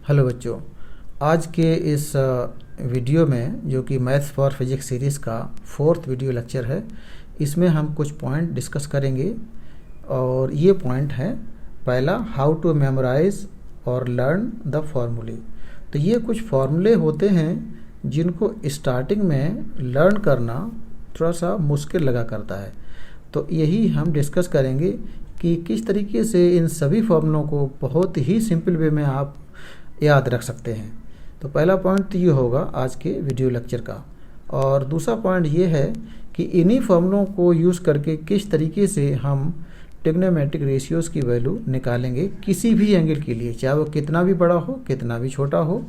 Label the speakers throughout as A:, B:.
A: Hello बच्चों, आज के इस वीडियो में जो कि मैथ्स फॉर फिजिक्स सीरीज़ का 4th वीडियो लेक्चर है, इसमें हम कुछ पॉइंट डिस्कस करेंगे। और ये पॉइंट है पहला, हाउ टू मेमोराइज और लर्न द फॉर्मूले। तो ये कुछ फॉर्मूले होते हैं जिनको स्टार्टिंग में लर्न करना थोड़ा सा मुश्किल लगा करता है। तो यही हम डिस्कस करेंगे कि किस तरीके से इन सभी फॉर्मूलों को बहुत ही सिंपल वे में आप याद रख सकते हैं। तो पहला पॉइंट ये होगा आज के वीडियो लेक्चर का। और दूसरा पॉइंट ये है कि इन्हीं फॉर्मूलों को यूज़ करके किस तरीके से हम ट्रिग्नोमेट्रिक रेशियोज़ की वैल्यू निकालेंगे किसी भी एंगल के लिए, चाहे वो कितना भी बड़ा हो कितना भी छोटा हो,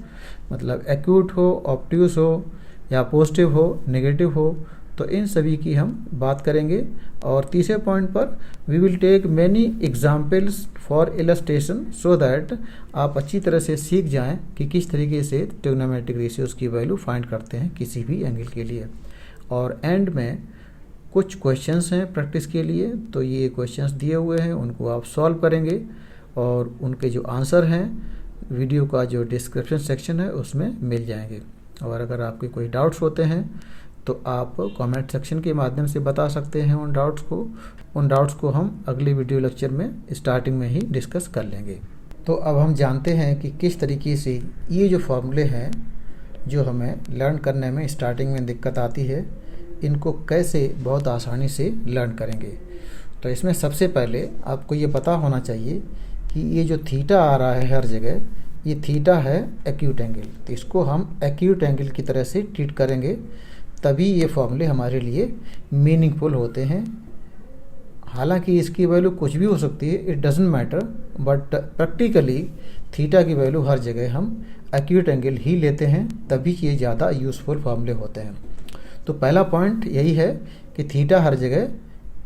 A: मतलब एक्यूट हो, ऑब्ट्यूस हो, या पॉजिटिव हो, नेगेटिव हो। तो इन सभी की हम बात करेंगे। और तीसरे पॉइंट पर we will take many examples for illustration so that आप अच्छी तरह से सीख जाएं कि किस तरीके से ट्रिग्नोमेट्रिक रेशियोज़ की वैल्यू फाइंड करते हैं किसी भी एंगल के लिए। और एंड में कुछ क्वेश्चंस हैं प्रैक्टिस के लिए, तो ये क्वेश्चंस दिए हुए हैं, उनको आप सॉल्व करेंगे और उनके जो आंसर हैं वीडियो का जो डिस्क्रिप्शन सेक्शन है उसमें मिल जाएंगे। और अगर आपके कोई डाउट्स होते हैं तो आप कमेंट सेक्शन के माध्यम से बता सकते हैं उन डाउट्स को हम अगले वीडियो लेक्चर में स्टार्टिंग में ही डिस्कस कर लेंगे। तो अब हम जानते हैं कि किस तरीके से ये जो फॉर्मूले हैं जो हमें लर्न करने में स्टार्टिंग में दिक्कत आती है, इनको कैसे बहुत आसानी से लर्न करेंगे। तो इसमें सबसे पहले आपको ये पता होना चाहिए कि ये जो थीटा आ रहा है हर जगह, ये थीटा है एक्यूट एंगल। तो इसको हम एक्यूट एंगल की तरह से ट्रीट करेंगे, तभी ये फॉर्मूले हमारे लिए मीनिंगफुल होते हैं। हालांकि इसकी वैल्यू कुछ भी हो सकती है, it doesn't matter, but practically theta की वैल्यू हर जगह हम एक्यूट एंगल ही लेते हैं, तभी ये ज़्यादा यूज़फुल फॉर्मूले होते हैं। तो पहला पॉइंट यही है कि थीटा हर जगह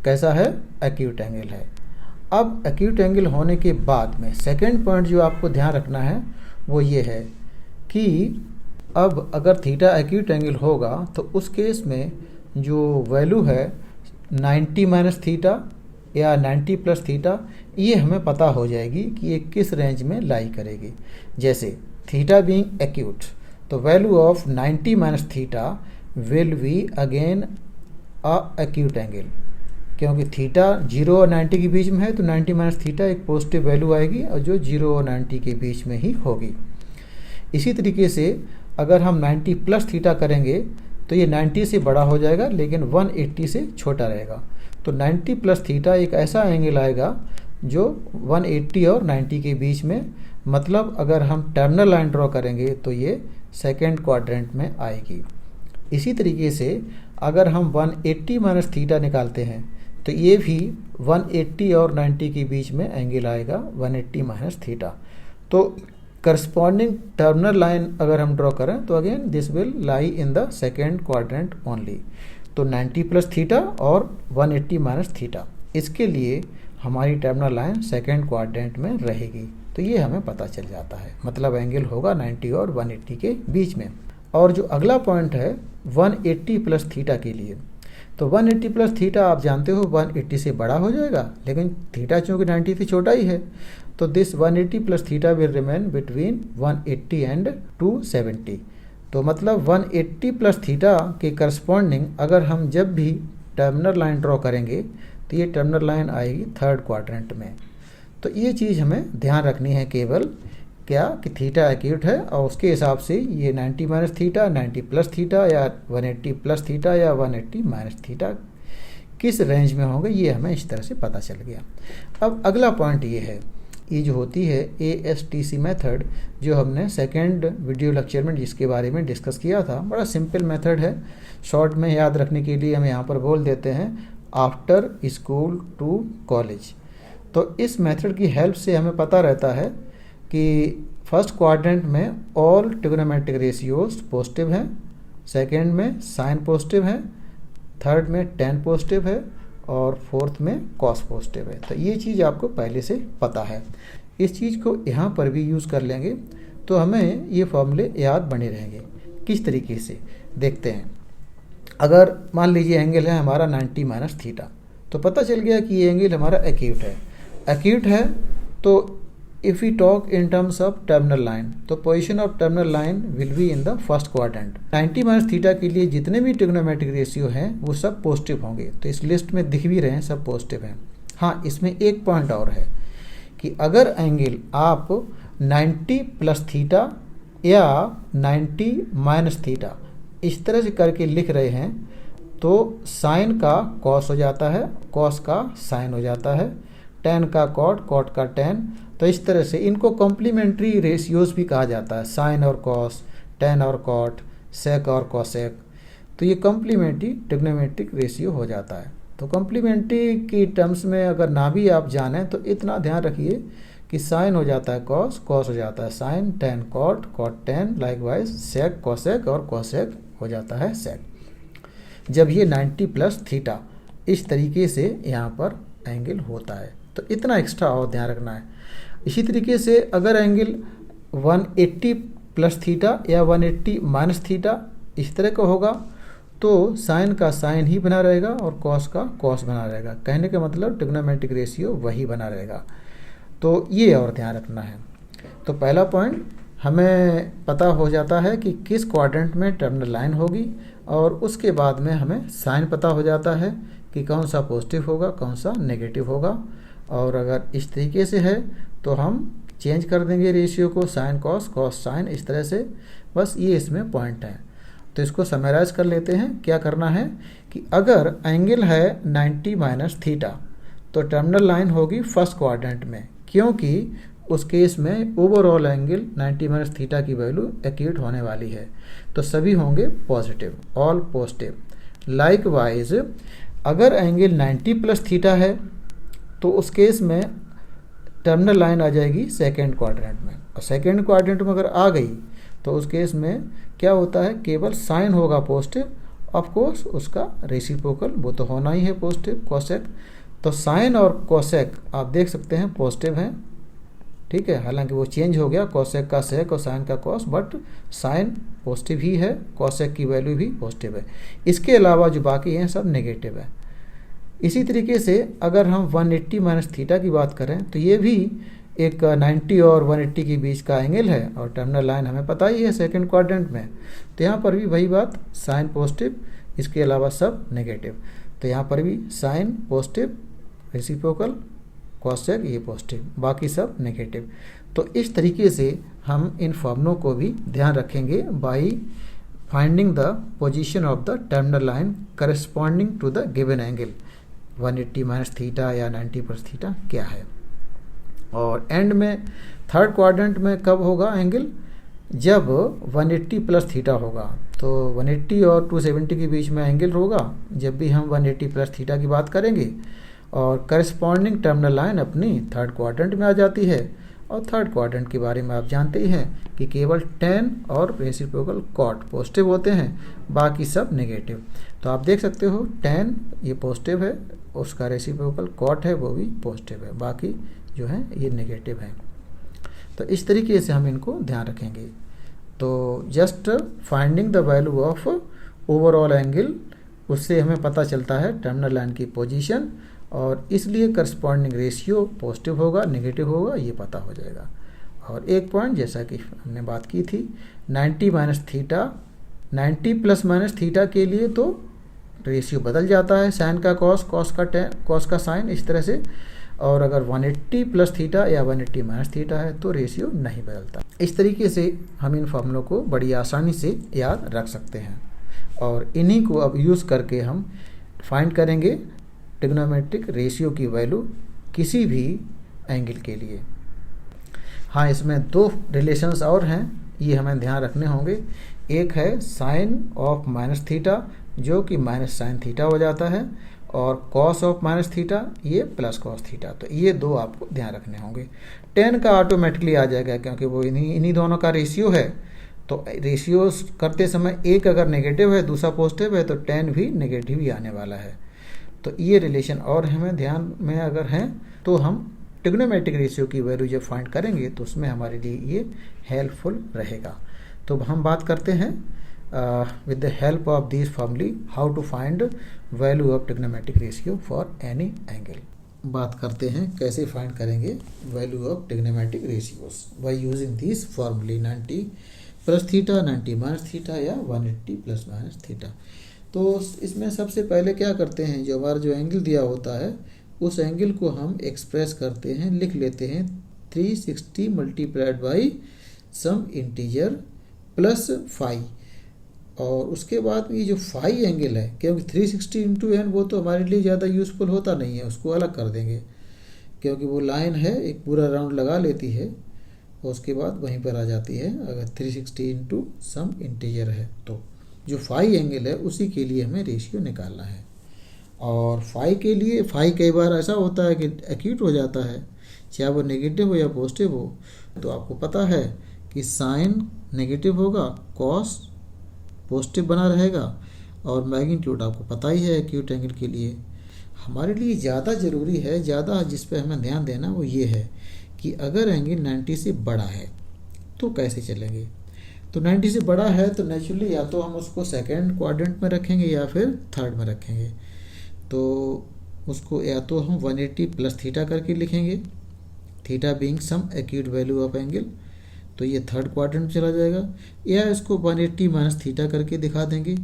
A: कैसा है, एक्यूट एंगल है। अब एक्यूट एंगल होने के बाद में सेकेंड पॉइंट जो आपको ध्यान रखना है वो ये है कि अब अगर थीटा एक्यूट एंगल होगा तो उस केस में जो वैल्यू है 90 माइनस थीटा या 90 प्लस थीटा, ये हमें पता हो जाएगी कि ये किस रेंज में लाई करेगी। जैसे थीटा बीइंग एक्यूट, तो value of 90 minus theta will be again a acute angle, क्योंकि थीटा 0 और 90 के बीच में है, तो 90 माइनस थीटा एक पॉजिटिव वैल्यू आएगी और जो 0 और 90 के बीच में ही होगी। इसी तरीके से अगर हम 90 प्लस थीटा करेंगे तो ये 90 से बड़ा हो जाएगा लेकिन 180 से छोटा रहेगा। तो 90 प्लस थीटा एक ऐसा एंगल आएगा जो 180 और 90 के बीच में, मतलब अगर हम टर्मिनल लाइन ड्रॉ करेंगे तो ये सेकेंड क्वाड्रेंट में आएगी। इसी तरीके से अगर हम 180 माइनस थीटा निकालते हैं तो ये भी 180 और 90 के बीच में एंगल आएगा 180 माइनस थीटा। तो करस्पॉन्डिंग टर्मिनल लाइन अगर हम ड्रॉ करें तो again this will lie in the second quadrant only. तो 90 प्लस थीटा और 180 माइनस थीटा, इसके लिए हमारी टर्मिनल लाइन सेकेंड क्वाड्रेंट में रहेगी। तो ये हमें पता चल जाता है, मतलब एंगल होगा 90 और 180 के बीच में। और जो अगला पॉइंट है 180 प्लस थीटा के लिए, तो 180 प्लस थीटा आप जानते हो 180 से बड़ा हो जाएगा, लेकिन थीटा चूँकि 90 से छोटा ही है, तो this 180 plus theta will remain between 180 and 270। तो मतलब 180 प्लस थीटा के करस्पॉन्डिंग अगर हम जब भी टर्मिनल लाइन ड्रॉ करेंगे तो ये टर्मिनल लाइन आएगी थर्ड क्वाड्रेंट में। तो ये चीज़ हमें ध्यान रखनी है केवल, क्या कि थीटा एक्यूट है और उसके हिसाब से ये 90 माइनस थीटा, 90 प्लस थीटा या 180 प्लस थीटा या 180 माइनस थीटा किस रेंज में होंगे, ये हमें इस तरह से पता चल गया। अब अगला पॉइंट ये है, ये जो होती है ASTC मेथड, जो हमने सेकेंड वीडियो लेक्चर में जिसके बारे में डिस्कस किया था। बड़ा सिंपल मेथड है, शॉर्ट में याद रखने के लिए हम यहाँ पर बोल देते हैं आफ्टर स्कूल टू कॉलेज। तो इस मेथड की हेल्प से हमें पता रहता है कि फर्स्ट क्वाड्रेंट में ऑल ट्रिग्नोमेट्रिक रेशियोज पॉजिटिव हैं, सेकेंड में साइन पॉजिटिव है, थर्ड में tan पॉजिटिव है और फोर्थ में कॉस पॉजिटिव है। तो ये चीज़ आपको पहले से पता है। इस चीज़ को यहाँ पर भी यूज़ कर लेंगे तो हमें ये फॉर्मूले याद बने रहेंगे। किस तरीके से देखते हैं। अगर मान लीजिए एंगल है हमारा 90 माइनस थीटा, तो पता चल गया कि ये एंगल हमारा एक्यूट है। एक्यूट है तो if we talk in terms of terminal line, तो position of terminal line will be in the first quadrant. 90 minus theta के लिए जितने भी ट्रिग्नोमेट्रिक रेशियो हैं वो सब पॉजिटिव होंगे, तो इस लिस्ट में दिख भी रहे हैं सब पॉजिटिव हैं। हाँ, इसमें एक पॉइंट और है कि अगर एंगल आप 90 प्लस थीटा या 90 माइनस थीटा इस तरह से करके लिख रहे हैं तो साइन का कॉस हो जाता है, कॉस का साइन हो जाता है, टेन का कॉट, कॉट का टेन। तो इस तरह से इनको कॉम्प्लीमेंट्री रेशियोज भी कहा जाता है, साइन और कॉस, टेन और कॉट, सेक और कॉसेक। तो ये कॉम्प्लीमेंट्री ट्रिग्नोमेट्रिक रेशियो हो जाता है। तो कॉम्प्लीमेंट्री की टर्म्स में अगर ना भी आप जानें तो इतना ध्यान रखिए कि साइन हो जाता है कॉस, कॉस हो जाता है sine, tan cot, cot tan, likewise sec cosec और कॉसेक हो जाता है सेक। जब ये 90 प्लस थीटा इस तरीके से यहाँ पर एंगल होता है, तो इतना एक्स्ट्रा और ध्यान रखना है। इसी तरीके से अगर एंगल 180 प्लस थीटा या 180 माइनस थीटा इस तरह का होगा तो साइन का साइन ही बना रहेगा और कॉस का कॉस बना रहेगा। कहने का मतलब ट्रिग्नोमेट्रिक रेशियो वही बना रहेगा। तो ये और ध्यान रखना है। तो पहला पॉइंट हमें पता हो जाता है कि किस क्वाड्रेंट में टर्मिनल लाइन होगी, और उसके बाद में हमें साइन पता हो जाता है कि कौन सा पॉजिटिव होगा, कौन सा नेगेटिव होगा। और अगर इस तरीके से है तो हम चेंज कर देंगे रेशियो को, साइन कॉस, कॉस साइन, इस तरह से। बस ये इसमें पॉइंट है। तो इसको समराइज कर लेते हैं। क्या करना है कि अगर एंगल है 90 माइनस थीटा तो टर्मिनल लाइन होगी फर्स्ट क्वाड्रेंट में, क्योंकि उस केस में ओवरऑल एंगल 90 माइनस थीटा की वैल्यू एक्यूट होने वाली है, तो सभी होंगे पॉजिटिव, ऑल पॉजिटिव। लाइकवाइज अगर एंगल 90 प्लस थीटा है तो उस केस में टर्मिनल लाइन आ जाएगी सेकेंड क्वाड्रेंट में, और सेकेंड क्वाड्रेंट में अगर आ गई तो उस केस में क्या होता है, केवल साइन होगा पॉजिटिव। ऑफ कोर्स उसका रेसिप्रोकल वो तो होना ही है पॉजिटिव, कोसेक। तो साइन और कोसेक आप देख सकते हैं पॉजिटिव हैं, ठीक है। हालांकि वो चेंज हो गया, कोसेक का सेक और साइन का कॉस, बट साइन पॉजिटिव ही है, कोसेक की वैल्यू भी पॉजिटिव है। इसके अलावा जो बाकी हैं सब नेगेटिव है। इसी तरीके से अगर हम 180 माइनस थीटा की बात करें तो ये भी एक 90 और 180 के बीच का एंगल है, और टर्मिनल लाइन हमें पता ही है सेकंड क्वाड्रेंट में। तो यहाँ पर भी वही बात, साइन पॉजिटिव, इसके अलावा सब नेगेटिव। तो यहाँ पर भी साइन पॉजिटिव, रेसिप्रोकल, कॉसेक ये पॉजिटिव, बाकी सब नेगेटिव। तो इस तरीके से हम इन फॉर्मूलों को भी ध्यान रखेंगे by finding the position of the terminal line corresponding to the given angle 180 minus theta या 90 प्लस थीटा क्या है। और एंड में थर्ड क्वाड्रेंट में कब होगा एंगल, जब 180 प्लस थीटा होगा। तो 180 और 270 के बीच में एंगल होगा जब भी हम 180 प्लस थीटा की बात करेंगे, और करस्पॉन्डिंग टर्मिनल लाइन अपनी थर्ड क्वाड्रेंट में आ जाती है। और थर्ड क्वाड्रेंट के बारे में आप जानते ही हैं कि केवल टेन और रेसिप्रोकल कॉट पॉजिटिव होते हैं, बाकी सब नेगेटिव। तो आप देख सकते हो टेन ये पॉजिटिव है, उसका रेसिप्रोकल कॉट है वो भी पॉजिटिव है, बाकी जो है ये नेगेटिव है। तो इस तरीके से हम इनको ध्यान रखेंगे। तो just finding the value of overall angle, उससे हमें पता चलता है टर्मिनल लाइन की पोजीशन, और इसलिए करस्पॉन्डिंग रेशियो पॉजिटिव होगा नेगेटिव होगा ये पता हो जाएगा। और एक पॉइंट जैसा कि हमने बात की थी 90 minus theta, 90 plus minus theta के लिए तो रेशियो बदल जाता है, साइन का कॉस, कॉस का टेन, कॉस का साइन, इस तरह से। और अगर 180 प्लस थीटा या 180 माइनस थीटा है तो रेशियो नहीं बदलता। इस तरीके से हम इन फॉर्मूलों को बड़ी आसानी से याद रख सकते हैं, और इन्हीं को अब यूज़ करके हम फाइंड करेंगे ट्रिग्नोमेट्रिक रेशियो की वैल्यू किसी भी एंगल के लिए। हाँ, इसमें दो रिलेशंस और हैं, ये हमें ध्यान रखने होंगे। एक है साइन ऑफ माइनस थीटा जो कि माइनस साइन थीटा हो जाता है, और कॉस ऑफ माइनस थीटा ये प्लस कॉस थीटा। तो ये दो आपको ध्यान रखने होंगे। टेन का ऑटोमेटिकली आ जाएगा क्योंकि वो इन्हीं दोनों का रेशियो है। तो रेशियो करते समय एक अगर नेगेटिव है दूसरा पॉजिटिव है तो टेन भी नेगेटिव ही आने वाला है। तो ये रिलेशन और हमें ध्यान में अगर हैं तो हम ट्रिग्नोमेट्रिक रेशियो की वैल्यू जब फाइंड करेंगे तो उसमें हमारे लिए ये हेल्पफुल रहेगा। तो हम बात करते हैं with the help of these formulae how to find value of trigonometric ratio for any angle. बात करते हैं कैसे फाइंड करेंगे value of trigonometric ratios by using this फॉर्मूले 90 प्लस थीटा, 90 माइनस थीटा या 180 प्लस माइनस थीटा। तो इसमें सबसे पहले क्या करते हैं, जो हमारा जो एंगल दिया होता है उस एंगल को हम एक्सप्रेस करते हैं, लिख लेते हैं 360 multiplied by some integer plus phi. और उसके बाद ये जो फाई एंगल है, क्योंकि 360 इंटू एन वो तो हमारे लिए ज़्यादा यूज़फुल होता नहीं है, उसको अलग कर देंगे क्योंकि वो लाइन है एक पूरा राउंड लगा लेती है और उसके बाद वहीं पर आ जाती है अगर 360 इंटू सम इंटीजर है। तो जो फाई एंगल है उसी के लिए हमें रेशियो निकालना है। और फाई के लिए, फाई कई बार ऐसा होता है कि एक्यूट हो जाता है, चाहे वो नेगेटिव हो या पॉजिटिव हो। तो आपको पता है कि साइन नेगेटिव होगा, कॉस पॉजिटिव बना रहेगा और मैग्नीट्यूड आपको पता ही है एक्यूट एंगल के लिए। हमारे लिए ज़्यादा ज़रूरी है, ज़्यादा जिस पे हमें ध्यान देना वो ये है कि अगर एंगल 90 से बड़ा है तो कैसे चलेंगे। तो 90 से बड़ा है तो नेचुरली या तो हम उसको सेकेंड क्वाड्रेंट में रखेंगे या फिर थर्ड में रखेंगे। तो उसको या तो हम 180 प्लस थीटा करके लिखेंगे, theta being some acute value of angle, तो ये थर्ड क्वाड्रेंट में चला जाएगा। या इसको 180 माइनस थीटा करके दिखा देंगे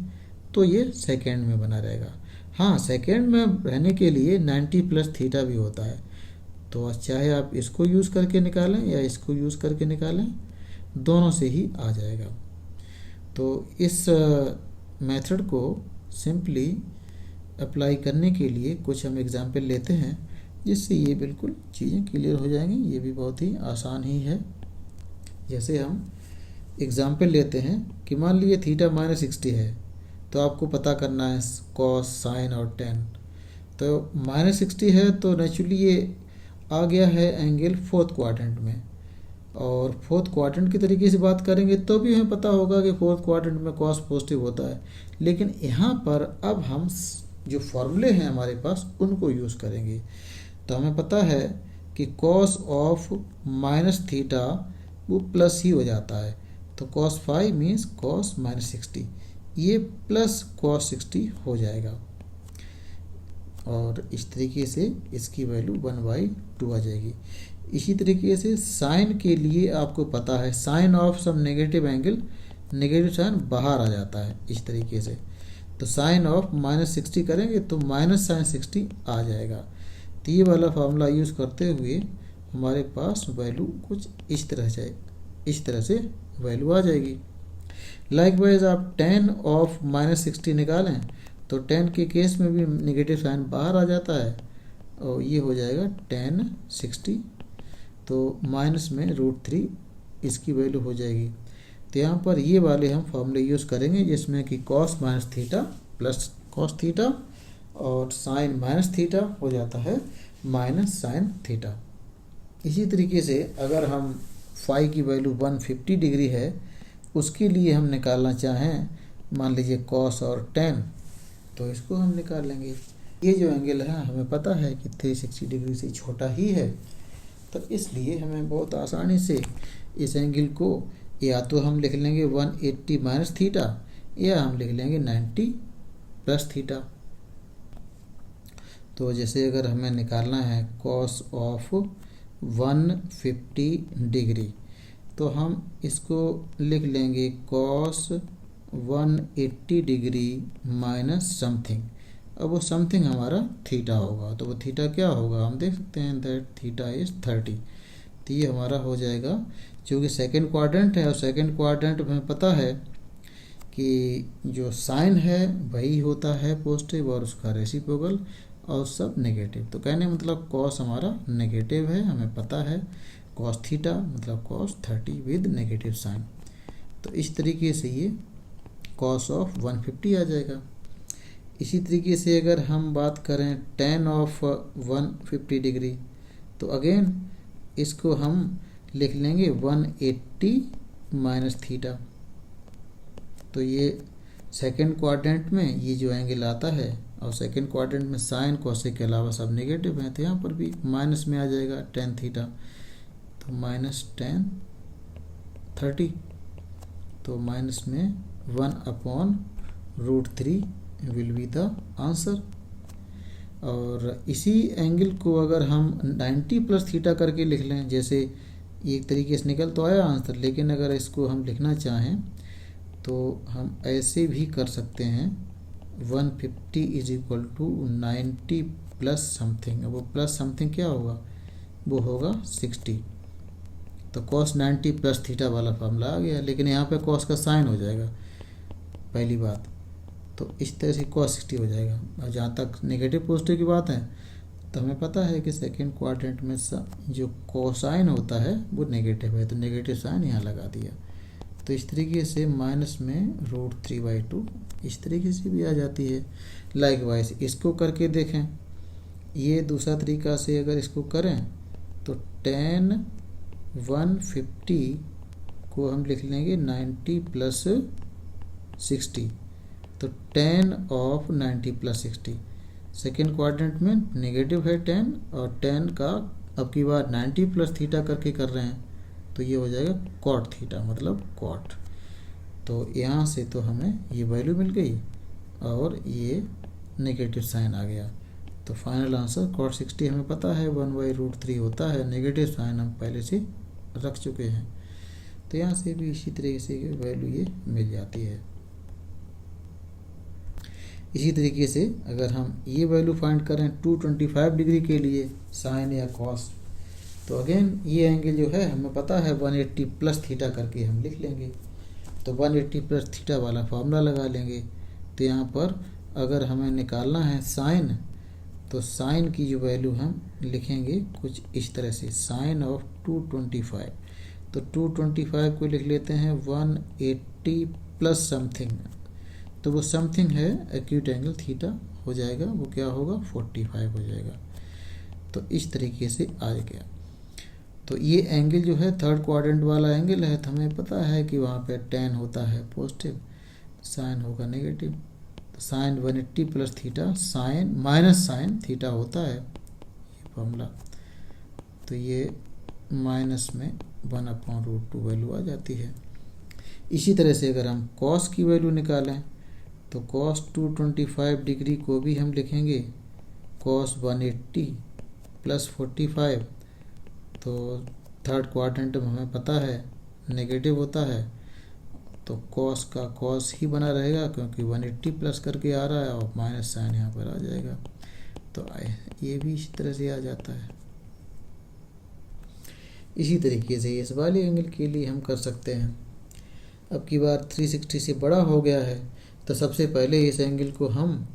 A: तो ये सेकेंड में बना रहेगा। हाँ, सेकेंड में रहने के लिए 90 प्लस थीटा भी होता है, तो चाहे आप इसको यूज़ करके निकालें या इसको यूज़ करके निकालें, दोनों से ही आ जाएगा। तो इस मेथड को सिंपली अप्लाई करने के लिए कुछ हम एग्जाम्पल लेते हैं जिससे ये बिल्कुल चीज़ें क्लियर हो जाएंगी। ये भी बहुत ही आसान ही है। जैसे हम एग्जाम्पल लेते हैं कि मान लीजिए थीटा माइनस 60 है, तो आपको पता करना है कॉस, साइन और टेन। तो माइनस 60 है तो नेचुरली ये आ गया है एंगल फोर्थ क्वाड्रेंट में, और फोर्थ क्वाड्रेंट के तरीके से बात करेंगे तो भी हमें पता होगा कि फोर्थ क्वाड्रेंट में कॉस पॉजिटिव होता है। लेकिन यहाँ पर अब हम जो फॉर्मूले हैं हमारे पास उनको यूज़ करेंगे। तो हमें पता है कि कॉस ऑफ माइनस थीटा वो प्लस ही हो जाता है, तो कॉस 5 मीन्स कॉस माइनस 60, ये प्लस कॉस 60 हो जाएगा। और इस तरीके से इसकी वैल्यू 1/2 आ जाएगी। इसी तरीके से साइन के लिए आपको पता है sine of some negative angle, negative sine बाहर आ जाता है इस तरीके से। तो साइन ऑफ माइनस 60 करेंगे तो माइनस साइन 60 आ जाएगा। तो ये वाला फार्मूला यूज़ करते हुए हमारे पास वैल्यू कुछ इस तरह से वैल्यू आ जाएगी। लाइकवाइज आप tan ऑफ माइनस 60 निकालें तो tan के केस में भी नेगेटिव साइन बाहर आ जाता है और ये हो जाएगा tan 60, तो माइनस में √3 इसकी वैल्यू हो जाएगी। तो यहाँ पर ये वाले हम फॉर्मूले यूज़ करेंगे जिसमें कि cos minus theta plus cos theta और साइन माइनस थीटा हो जाता है माइनस साइन थीटा। इसी तरीके से अगर हम फाई की वैल्यू 150 डिग्री है उसके लिए हम निकालना चाहें, मान लीजिए कॉस और टेन, तो इसको हम निकाल लेंगे। ये जो एंगल है हमें पता है कि 360 डिग्री से छोटा ही है, तो इसलिए हमें बहुत आसानी से इस एंगल को या तो हम लिख लेंगे 180 माइनस थीटा या हम लिख लेंगे 90 प्लस थीटा। तो जैसे अगर हमें निकालना है कॉस ऑफ 150 डिग्री तो हम इसको लिख लेंगे कॉस 180 डिग्री माइनस समथिंग। अब वो समथिंग हमारा थीटा होगा, तो वो थीटा क्या होगा हम देख सकते हैं दैट थीटा इज 30। तो ये हमारा हो जाएगा, क्योंकि सेकंड क्वाड्रेंट है और सेकंड क्वाड्रेंट में पता है कि जो साइन है वही होता है पॉजिटिव और उसका रेसिप्रोकल और सब नेगेटिव। तो कहने मतलब कॉस हमारा नेगेटिव है, हमें पता है कॉस थीटा मतलब कॉस 30 विद नेगेटिव साइन। तो इस तरीके से ये कॉस ऑफ 150 आ जाएगा। इसी तरीके से अगर हम बात करें tan ऑफ 150 डिग्री तो अगेन इसको हम लिख लेंगे 180 माइनस थीटा। तो ये सेकंड क्वाड्रेंट में ये जो एंगल आता है और सेकंड क्वाड्रेंट में साइन कोसेक के अलावा सब नेगेटिव हैं, तो यहाँ पर भी माइनस में आ जाएगा tan थीटा, तो माइनस tan 30, तो माइनस में 1/√3 विल बी द आंसर। और इसी एंगल को अगर हम 90 प्लस थीटा करके लिख लें, जैसे एक तरीके से निकल तो आया आंसर, लेकिन अगर इसको हम लिखना चाहें तो हम ऐसे भी कर सकते हैं 150 is equal to 90 plus something. अब वो प्लस समथिंग क्या होगा, वो होगा 60। तो cos 90 प्लस थीटा वाला फॉर्मूला आ गया, लेकिन यहाँ पे cos का साइन हो जाएगा पहली बात, तो इस तरह से cos 60 हो जाएगा। और जहाँ तक नेगेटिव पॉजिटिव की बात है तो हमें पता है कि सेकेंड क्वाड्रेंट में जो कोसाइन होता है वो नेगेटिव है, तो नेगेटिव साइन यहाँ लगा दिया। तो इस तरीके से माइनस में √3/2 इस तरीके से भी आ जाती है। लाइकवाइज इसको करके देखें, ये दूसरा तरीका से अगर इसको करें तो tan 150 को हम लिख लेंगे 90 प्लस 60, तो tan of 90 plus 60। Second quadrant में नेगेटिव है tan, और tan का अब की बार 90 प्लस थीटा करके कर रहे हैं, तो ये हो जाएगा cot थीटा, मतलब cot। तो यहाँ से तो हमें ये वैल्यू मिल गई और ये नेगेटिव साइन आ गया। तो फाइनल आंसर cot 60 हमें पता है 1/√3 होता है, नेगेटिव साइन हम पहले से रख चुके हैं। तो यहाँ से भी इसी तरीके से वैल्यू ये मिल जाती है। इसी तरीके से अगर हम ये वैल्यू फाइंड करें 225 डिग्री के लिए साइन या कॉस, तो अगेन ये एंगल जो है हमें पता है 180 प्लस थीटा करके हम लिख लेंगे। तो 180 प्लस थीटा वाला फार्मूला लगा लेंगे। तो यहाँ पर अगर हमें निकालना है साइन, तो साइन की जो वैल्यू हम लिखेंगे कुछ इस तरह से, साइन ऑफ 225। तो 225 को लिख लेते हैं 180 प्लस समथिंग, तो वो समथिंग है एक्यूट एंगल थीटा हो जाएगा, वो क्या होगा 45 हो जाएगा। तो इस तरीके से आ गया। तो ये एंगल जो है थर्ड क्वाड्रेंट वाला एंगल है, तो हमें पता है कि वहाँ पे tan होता है पॉजिटिव, साइन होगा नेगेटिव। तो sine 180 plus theta sine minus sine theta होता है ये फॉर्मूला। तो ये माइनस में 1/√2 वैल्यू आ जाती है। इसी तरह से अगर हम cos की वैल्यू निकालें तो cos 225 डिग्री को भी हम लिखेंगे cos 180 प्लस 45। तो थर्ड क्वाड्रेंट में हमें पता है नेगेटिव होता है, तो cos का cos ही बना रहेगा क्योंकि 180 प्लस करके आ रहा है और माइनस साइन यहाँ पर आ जाएगा। तो ये भी इसी तरह से आ जाता है। इसी तरीके से इस वाले एंगल के लिए हम कर सकते हैं। अब की बार 360 से बड़ा हो गया है, तो सबसे पहले इस एंगल को हम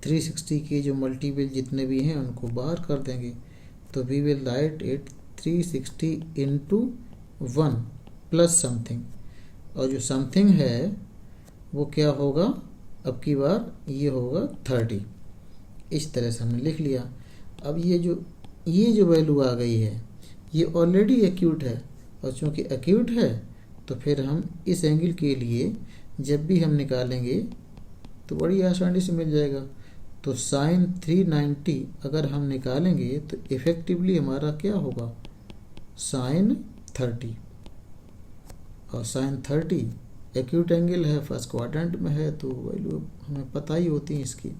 A: 360 के जो मल्टीपल जितने भी हैं उनको बाहर कर देंगे। तो we will write it 360 into 1 plus something, और जो समथिंग है वो क्या होगा, अब की बार ये होगा 30। इस तरह से हमने लिख लिया। अब ये जो वैल्यू आ गई है ये ऑलरेडी एक्यूट है, और चूँकि एक्यूट है तो फिर हम इस एंगल के लिए जब भी हम निकालेंगे तो बड़ी आसानी से मिल जाएगा। तो साइन 390 अगर हम निकालेंगे तो इफ़ेक्टिवली हमारा क्या होगा साइन 30, और साइन 30 एक्यूट एंगल है, फर्स्ट क्वाड्रेंट में है, तो वैल्यू हमें पता ही होती है इसकी।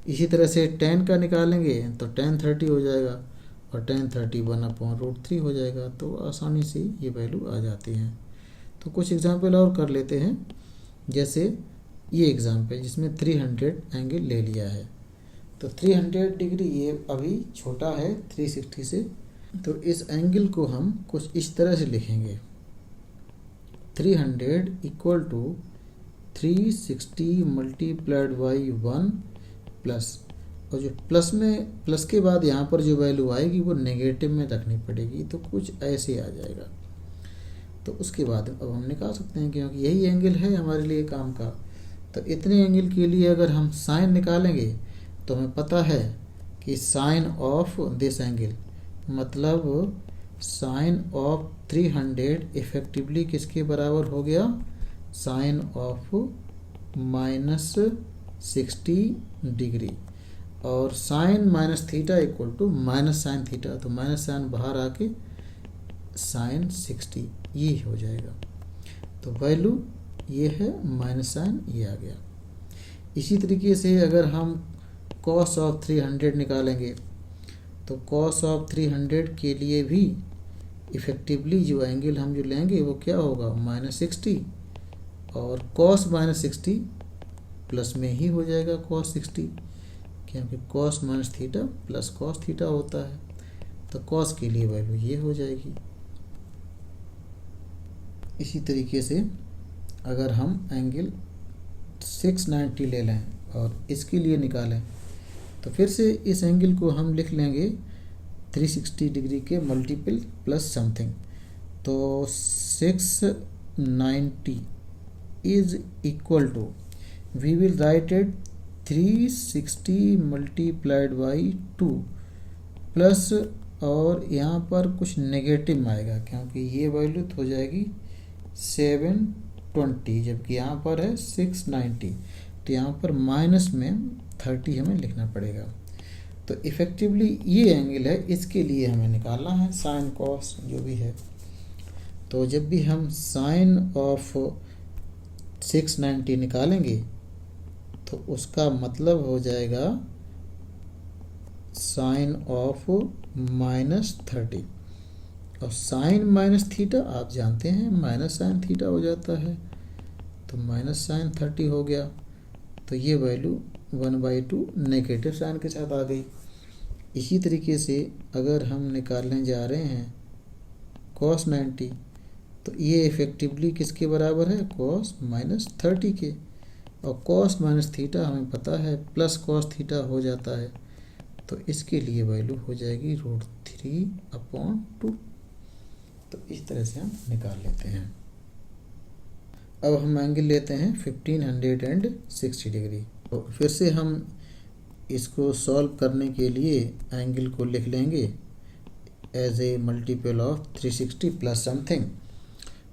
A: इसी तरह से tan का निकालेंगे तो tan 30 हो जाएगा, और tan 30 1/√3 हो जाएगा। तो आसानी से ये वैल्यू आ जाती हैं। तो कुछ एग्जाम्पल और कर लेते हैं, जैसे ये एग्जाम्पल जिसमें 300 एंगल ले लिया है। तो 300 डिग्री ये अभी छोटा है 360 से, तो इस एंगल को हम कुछ इस तरह से लिखेंगे 300 equal to 360 multiplied by 1 plus, और जो प्लस के बाद यहाँ पर जो वैल्यू आएगी वो नेगेटिव में रखनी पड़ेगी, तो कुछ ऐसे आ जाएगा। तो उसके बाद अब हम निकाल सकते हैं क्योंकि यही एंगल है हमारे लिए काम का। तो इतने एंगल के लिए अगर हम साइन निकालेंगे तो हमें पता है कि साइन ऑफ दिस एंगल मतलब साइन ऑफ 300 इफेक्टिवली किसके बराबर हो गया, साइन ऑफ -60 डिग्री, और sine minus theta equal to minus sine theta, तो माइनस साइन बाहर आके साइन 60 ये हो जाएगा। तो वैल्यू ये है माइनस साइन ये आ गया। इसी तरीके से अगर हम कॉस ऑफ 300 निकालेंगे तो कॉस ऑफ 300 के लिए भी इफ़ेक्टिवली जो एंगल हम जो लेंगे वो क्या होगा -60, और कॉस -60 प्लस में ही हो जाएगा कॉस 60, क्योंकि cos minus theta plus cos theta होता है। तो कॉस के लिए वैल्यू ये हो जाएगी। इसी तरीके से अगर हम एंगल 690 ले लें और इसके लिए निकालें तो फिर से इस एंगल को हम लिख लेंगे 360 डिग्री के मल्टीपल प्लस समथिंग। तो 690 is equal to, we will write it 360 multiplied by 2 plus, और यहाँ पर कुछ नेगेटिव आएगा क्योंकि ये वैल्यू हो जाएगी 720, जबकि यहाँ पर है 690, तो यहाँ पर माइनस में 30 हमें लिखना पड़ेगा। तो इफ़ेक्टिवली ये एंगल है, इसके लिए हमें निकालना है साइन कॉस जो भी है। तो जब भी हम साइन ऑफ 690 निकालेंगे तो उसका मतलब हो जाएगा साइन ऑफ -30, और साइन माइनस थीटा आप जानते हैं माइनस साइन थीटा हो जाता है, तो माइनस साइन 30 हो गया। तो ये वैल्यू 1/2 नेगेटिव साइन के साथ आ गई। इसी तरीके से अगर हम निकालने जा रहे हैं cos 90, तो ये इफ़ेक्टिवली किसके बराबर है, cos -30 के, और cos माइनस थीटा हमें पता है प्लस cos थीटा हो जाता है, तो इसके लिए वैल्यू हो जाएगी √3/2। तो इस तरह से हम निकाल लेते हैं। अब हम एंगल लेते हैं 1560 डिग्री। तो फिर से हम इसको सॉल्व करने के लिए एंगल को लिख लेंगे as a multiple of 360 plus something.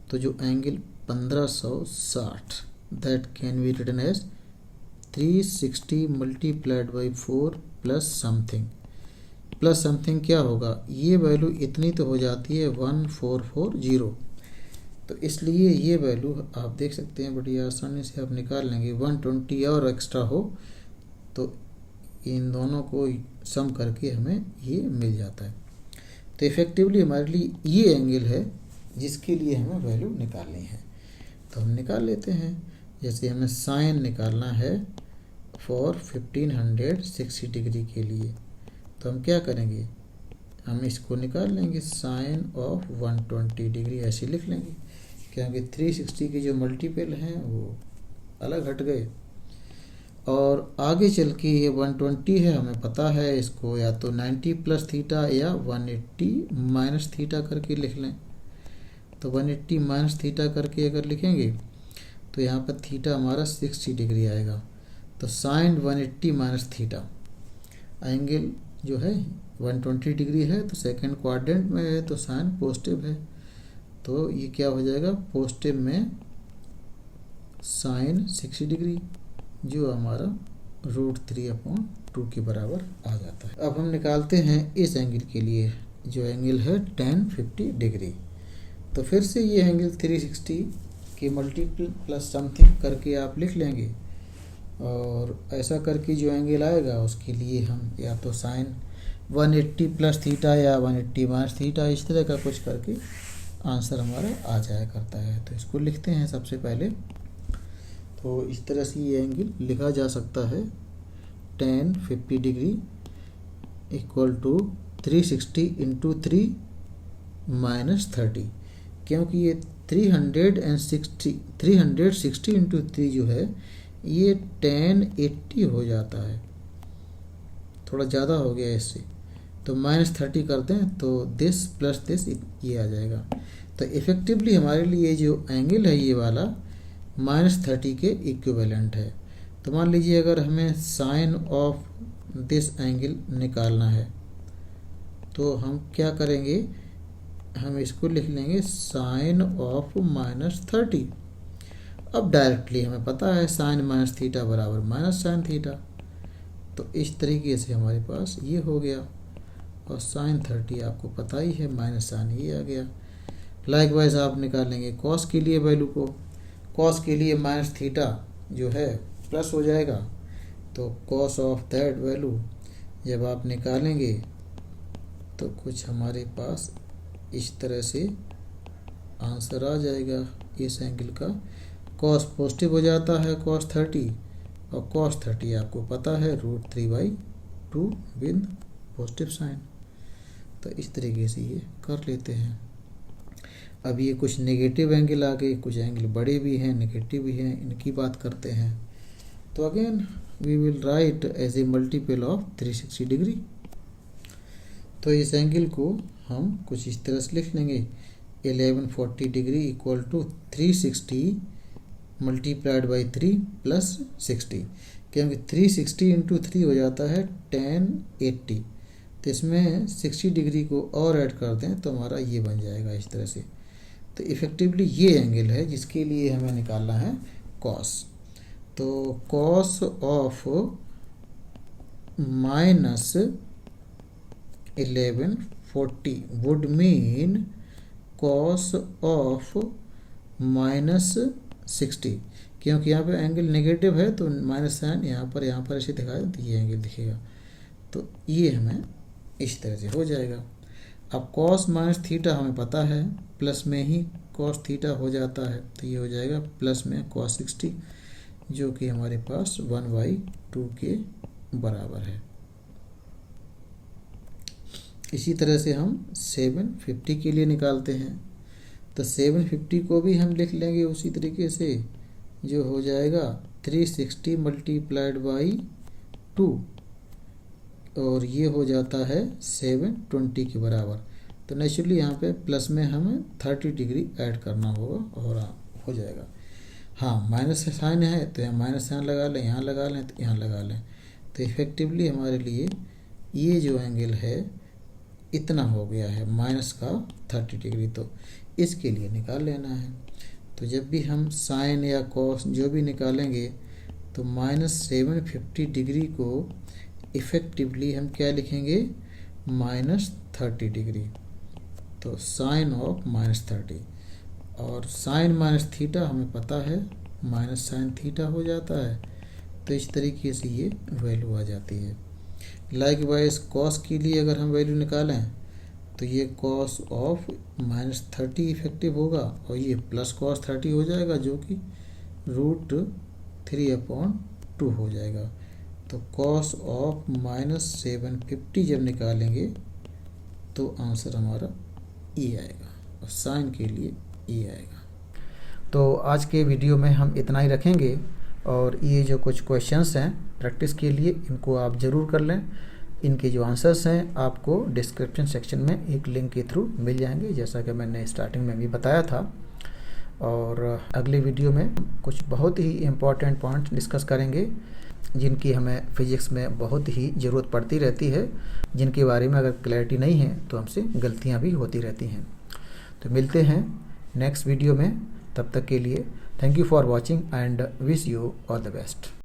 A: तो जो angle 1560 that can be written as 360 multiplied by 4 plus something. Plus something क्या होगा, ये वैल्यू इतनी तो हो जाती है 1440, तो इसलिए ये वैल्यू आप देख सकते हैं बड़ी आसानी से आप निकाल लेंगे। 120 और एक्स्ट्रा हो तो इन दोनों को सम करके हमें ये मिल जाता है। तो इफ़ेक्टिवली हमारे लिए ये एंगल है जिसके लिए हमें वैल्यू निकालनी है, तो हम निकाल लेते हैं। जैसे हमें साइन निकालना है फॉर 1560 डिग्री के लिए, तो हम क्या करेंगे, हम इसको निकाल लेंगे साइन ऑफ 120 डिग्री, ऐसे लिख लेंगे क्योंकि 360 के जो मल्टीपल हैं वो अलग हट गए। और आगे चल के ये 120 है, हमें पता है इसको या तो 90 प्लस थीटा या 180 माइनस थीटा करके लिख लें। तो 180 माइनस थीटा करके अगर लिखेंगे तो यहाँ पर थीटा हमारा 60 डिग्री आएगा। तो साइन 180 माइनस थीटा, एंगल जो है 120 डिग्री है तो सेकंड क्वाड्रेंट में है, तो साइन पॉजिटिव है, तो ये क्या हो जाएगा, पॉजिटिव में साइन 60 डिग्री जो हमारा √3/2 के बराबर आ जाता है। अब हम निकालते हैं इस एंगल के लिए जो एंगल है 1050 डिग्री। तो फिर से ये एंगल 360 के मल्टीपल प्लस समथिंग करके आप लिख लेंगे, और ऐसा करके जो एंगल आएगा उसके लिए हम या तो साइन 180 प्लस थीटा या 180 माइनस थीटा इस तरह का कुछ करके आंसर हमारा आ जाया करता है। तो इसको लिखते हैं सबसे पहले। तो इस तरह से ये एंगल लिखा जा सकता है 1050 degree equal to 360 into 3 minus 30, क्योंकि ये 360 इंटू 3 जो है ये 1080 हो जाता है, थोड़ा ज़्यादा हो गया इससे, तो -30 कर दें तो दिस प्लस दिस ये आ जाएगा। तो इफ़ेक्टिवली हमारे लिए जो एंगल है ये वाला -30 के इक्विवेलेंट है। तो मान लीजिए अगर हमें साइन ऑफ दिस एंगल निकालना है तो हम क्या करेंगे, हम इसको लिख लेंगे साइन ऑफ -30। अब डायरेक्टली हमें पता है साइन माइनस थीटा बराबर माइनस साइन थीटा, तो इस तरीके से हमारे पास ये हो गया, और साइन 30 आपको पता ही है माइनस साइन ये आ गया। लाइकवाइज आप निकालेंगे कॉस के लिए वैल्यू को, कॉस के लिए माइनस थीटा जो है प्लस हो जाएगा, तो कॉस ऑफ दैट वैल्यू जब आप निकालेंगे तो कुछ हमारे पास इस तरह से आंसर आ जाएगा इस एंगल का। कॉस पॉजिटिव हो जाता है cos 30, और cos 30 आपको पता है √3/2 विद पॉजिटिव साइन। तो इस तरीके से ये कर लेते हैं। अब ये कुछ नेगेटिव एंगल आ गए, कुछ एंगल बड़े भी हैं नेगेटिव भी हैं, इनकी बात करते हैं। तो again we will write as a multiple of 360 degree. तो इस एंगल को हम कुछ इस तरह से लिख लेंगे 1140 degree equal to 360 multiplied by 3 plus 60, क्योंकि 360 इंटू 3 हो जाता है 1080। तो इसमें 60 डिग्री को और ऐड कर दें तो हमारा ये बन जाएगा इस तरह से। तो इफ़ेक्टिवली ये एंगल है जिसके लिए हमें निकालना है कॉस। तो cos of minus 1140 would mean cos of minus 60, क्योंकि यहाँ पे एंगल नेगेटिव है तो माइनस साइन यहाँ पर ऐसे दिखाया तो ये एंगल दिखेगा। तो ये हमें इस तरह से हो जाएगा। अब कॉस माइनस थीटा हमें पता है, प्लस में ही कॉस थीटा हो जाता है, तो ये हो जाएगा प्लस में कॉस 60, जो कि हमारे पास 1/2 के बराबर है। इसी तरह से हम 750 के लिए निकालते हैं। तो 750 को भी हम लिख लेंगे उसी तरीके से, जो हो जाएगा 360 मल्टीप्लाइड बाई 2, और ये हो जाता है 720 के बराबर। तो नेचुरली यहाँ पे प्लस में हमें 30 डिग्री ऐड करना होगा और हो जाएगा। हाँ, माइनस साइन है तो यहाँ माइनस साइन लगा लें, यहाँ लगा लें तो यहाँ लगा लें। तो इफ़ेक्टिवली हमारे लिए ये जो एंगल है इतना हो गया है माइनस का 30 डिग्री, तो इसके लिए निकाल लेना है। तो जब भी हम साइन या कॉस जो भी निकालेंगे तो -750 डिग्री को इफ़ेक्टिवली हम क्या लिखेंगे, -30 डिग्री। तो साइन ऑफ -30, और साइन माइनस थीटा हमें पता है माइनस साइन थीटा हो जाता है। तो इस तरीके से ये वैल्यू आ जाती है। लाइकवाइज कॉस के लिए अगर हम वैल्यू निकालें तो ये कॉस ऑफ -30 इफेक्टिव होगा, और ये प्लस कॉस 30 हो जाएगा, जो कि √3/2 हो जाएगा। तो कॉस ऑफ -750 जब निकालेंगे तो आंसर हमारा ई आएगा, और साइन के लिए ई आएगा। तो आज के वीडियो में हम इतना ही रखेंगे, और ये जो कुछ क्वेश्चंस हैं प्रैक्टिस के लिए इनको आप ज़रूर कर लें। इनके जो आंसर्स हैं आपको डिस्क्रिप्शन सेक्शन में एक लिंक के थ्रू मिल जाएंगे, जैसा कि मैंने स्टार्टिंग में भी बताया था। और अगले वीडियो में कुछ बहुत ही इम्पॉर्टेंट पॉइंट्स डिस्कस करेंगे जिनकी हमें फिजिक्स में बहुत ही ज़रूरत पड़ती रहती है, जिनके बारे में अगर क्लैरिटी नहीं है तो हमसे गलतियाँ भी होती रहती हैं। तो मिलते हैं नेक्स्ट वीडियो में, तब तक के लिए thank you for watching and wish you all the best.